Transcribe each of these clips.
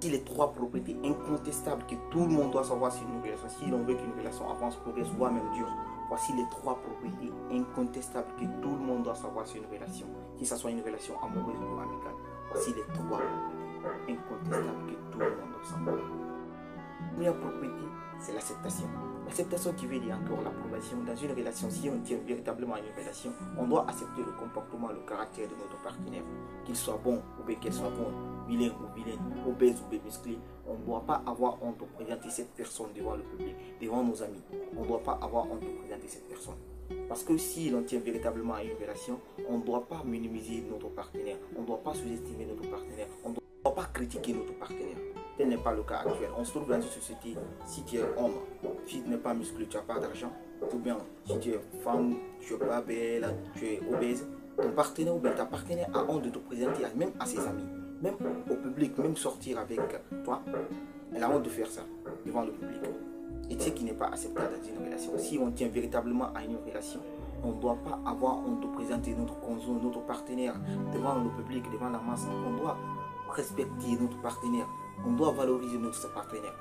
Voici les 3 propriétés incontestables que tout le monde doit savoir sur une relation. Si l'on veut qu'une relation avance, progresse, voire même dure, voici les 3 propriétés incontestables que tout le monde doit savoir sur une relation. Que ce soit une relation amoureuse ou amicale. Voici les 3 incontestables que tout le monde doit savoir. La première propriété, c'est l'acceptation. L'acceptation qui veut dire encore l'approbation. Dans une relation, si on tient véritablement à une relation, on doit accepter le comportement, le caractère de notre partenaire. Qu'il soit bon ou bien qu'elle soit bonne, vilain ou vilaine, obèse ou bien musclé. On ne doit pas avoir honte de présenter cette personne devant le public, devant nos amis. On ne doit pas avoir honte de présenter cette personne. Parce que si l'on tient véritablement à une relation, on ne doit pas minimiser notre partenaire. On ne doit pas sous-estimer notre partenaire. On ne doit pas critiquer notre partenaire. Tel n'est pas le cas actuel. On se trouve dans une société, si tu es homme, si tu n'es pas musclé, tu n'as pas d'argent, ou bien si tu es femme, tu n'es pas belle, tu es obèse, ton partenaire ou bien ta partenaire a honte de te présenter même à ses amis, même au public, même sortir avec toi, elle a honte de faire ça devant le public. Et c'est ce qui n'est pas acceptable dans une relation. Si on tient véritablement à une relation, on ne doit pas avoir honte de présenter notre conjoint, notre partenaire devant le public, devant la masse. On doit respecter notre partenaire. On doit valoriser notre partenaire.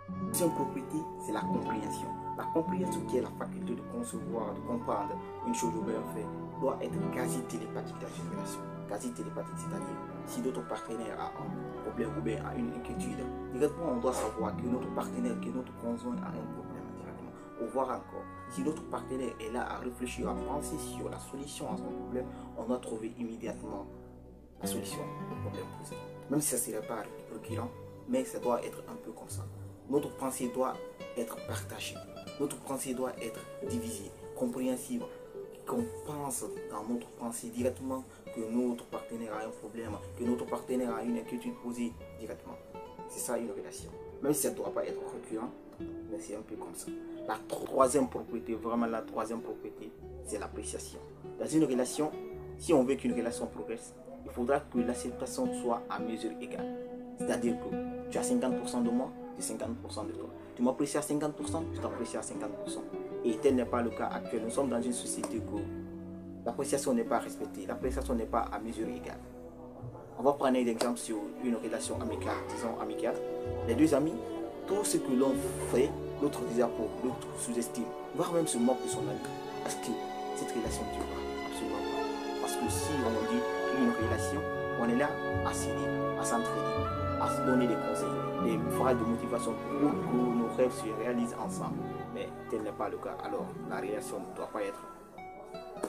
La deuxième propriété, c'est la compréhension. La compréhension qui est la faculté de concevoir, de comprendre une chose ou bien fait, doit être quasi télépathique dans une relation. Quasi télépathique, c'est-à-dire si notre partenaire a un problème ou bien a une inquiétude, directement on doit savoir que notre partenaire, que notre conjoint a un problème directement. Ou voir encore, si notre partenaire est là à réfléchir, à penser sur la solution à son problème, on doit trouver immédiatement la solution au problème posé. Même si ça ne serait pas reculant, mais ça doit être un peu comme ça. Notre pensée doit être partagée. Notre pensée doit être divisée, compréhensive. Qu'on pense dans notre pensée directement que notre partenaire a un problème, que notre partenaire a une inquiétude posée directement. C'est ça une relation. Même si ça ne doit pas être récurrent, mais c'est un peu comme ça. La troisième propriété, vraiment la troisième propriété, c'est l'appréciation. Dans une relation, si on veut qu'une relation progresse, il faudra que l'acceptation soit à mesure égale. C'est-à-dire que tu as 50% de moi, j'ai 50% de toi. Tu m'apprécies à 50%, je t'apprécie à 50%. Et tel n'est pas le cas actuel. Nous sommes dans une société où l'appréciation n'est pas respectée, l'appréciation n'est pas à mesure égale. On va prendre un exemple sur une relation amicale, disons amicale. Les deux amis, tout ce que l'on fait, l'autre désapprouve, l'autre sous-estime, voire même se moque de son ami. Est-ce que cette relation ne dure pas? Absolument pas. Parce que si on dit une relation, on est là à s'aider, à s'entraider, à se donner des conseils, des phrases de motivation pour que nos rêves se réalisent ensemble. Mais tel n'est pas le cas. Alors, la relation ne doit pas être.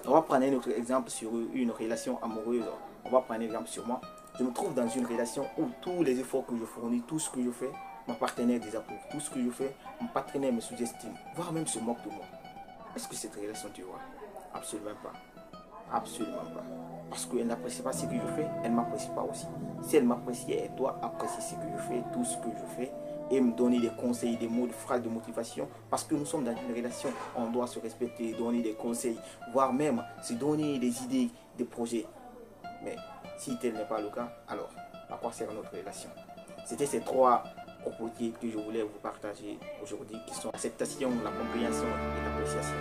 On va prendre un autre exemple sur une relation amoureuse. On va prendre un exemple sur moi. Je me trouve dans une relation où tous les efforts que je fournis, tout ce que je fais, mon partenaire désapprouve. Tout ce que je fais, mon partenaire me sous-estime, voire même se moque de moi. Est-ce que cette relation durera? Absolument pas. Absolument pas. Parce qu'elle n'apprécie pas ce que je fais, elle ne m'apprécie pas aussi. Si elle m'apprécie, elle doit apprécier ce que je fais, tout ce que je fais, et me donner des conseils, des mots, des phrases de motivation. Parce que nous sommes dans une relation, on doit se respecter, donner des conseils, voire même se donner des idées, des projets. Mais si tel n'est pas le cas, alors à quoi sert notre relation? C'était ces 3 propriétés que je voulais vous partager aujourd'hui, qui sont l'acceptation, la compréhension et l'appréciation.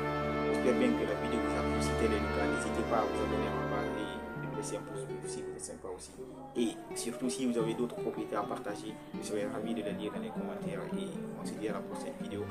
J'espère bien que la vidéo vous a plu. Si tel est le cas, n'hésitez pas à vous abonner à ma page et de me laisser un pouce bleu si vous êtes sympa aussi. Et surtout, si vous avez d'autres propriétés à partager, je serai ravi de les lire dans les commentaires. Et on se dit à la prochaine vidéo.